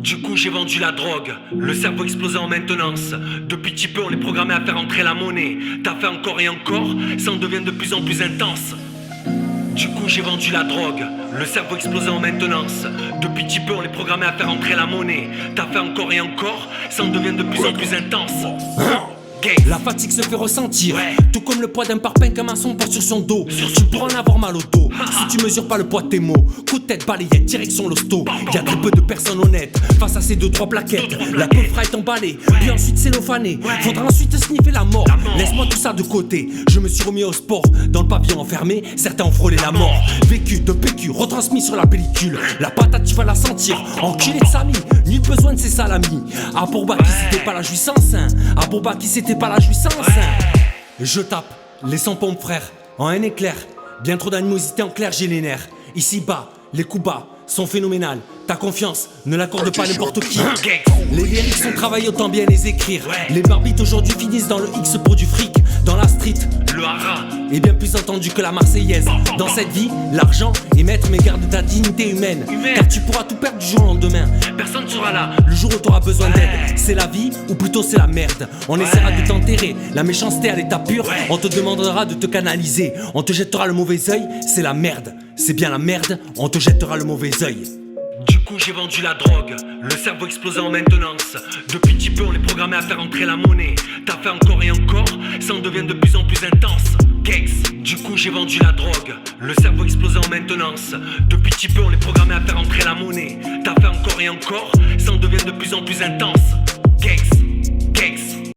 Du coup j'ai vendu la drogue, le cerveau explosé en maintenance. Depuis petit peu on est programmé à faire entrer la monnaie. T'as fait encore et encore, ça en devient de plus en plus intense. Du coup j'ai vendu la drogue, le cerveau explosé en maintenance. Depuis petit peu on est programmé à faire entrer la monnaie. T'as fait encore et encore, ça en devient de plus en plus intense. La fatigue se fait ressentir, tout comme le poids d'un parpaing qu'un maçon porte sur son dos. Tu pourras en avoir mal au dos, si tu mesures pas le poids de tes mots. Coup de tête, balayette, direction l'hosto. Y'a très peu de personnes honnêtes face à ces 2-3 plaquettes. La peau fera est emballée, puis ensuite cellophanée. Faudra ensuite sniffer la mort, laisse-moi tout ça de côté. Je me suis remis au sport, dans le pavillon enfermé, certains ont frôlé la mort. Vécu de PQ, retransmis sur la pellicule. La patate tu vas la sentir, enculé de Samy. Nul besoin de ses salamis. À Bourbaki c'était pas la jouissance, hein. À Bourbaki c'était pas la jouissance, hein. Je tape, les 100 pompes frère, en un éclair. Bien trop d'animosité en clair, j'ai les nerfs. Ici bas, les coups bas sont phénoménales. Ta confiance, ne l'accorde pas n'importe qui. Les lyrics sont travaillés, autant bien les écrire. Les barbites aujourd'hui finissent dans le X pour du fric. Dans la street, le hara est bien plus entendu que la Marseillaise. Dans cette vie, l'argent est maître mais garde ta dignité humaine. Car tu pourras tout perdre du jour au lendemain. Personne sera là le jour où t'auras besoin d'aide. C'est la vie ou plutôt c'est la merde. On essaiera de t'enterrer, la méchanceté à l'état pur. On te demandera de te canaliser. On te jettera le mauvais œil, c'est la merde. C'est bien la merde, on te jettera le mauvais œil. Du coup j'ai vendu la drogue, le cerveau explosé en maintenance. Depuis petit peu on est programmé à faire entrer la monnaie. T'as fait encore et encore, ça en devient de plus en plus intense. Gex. Du coup j'ai vendu la drogue, le cerveau explosé en maintenance. Depuis petit peu on est programmé à faire entrer la monnaie. T'as fait encore et encore, ça en devient de plus en plus intense.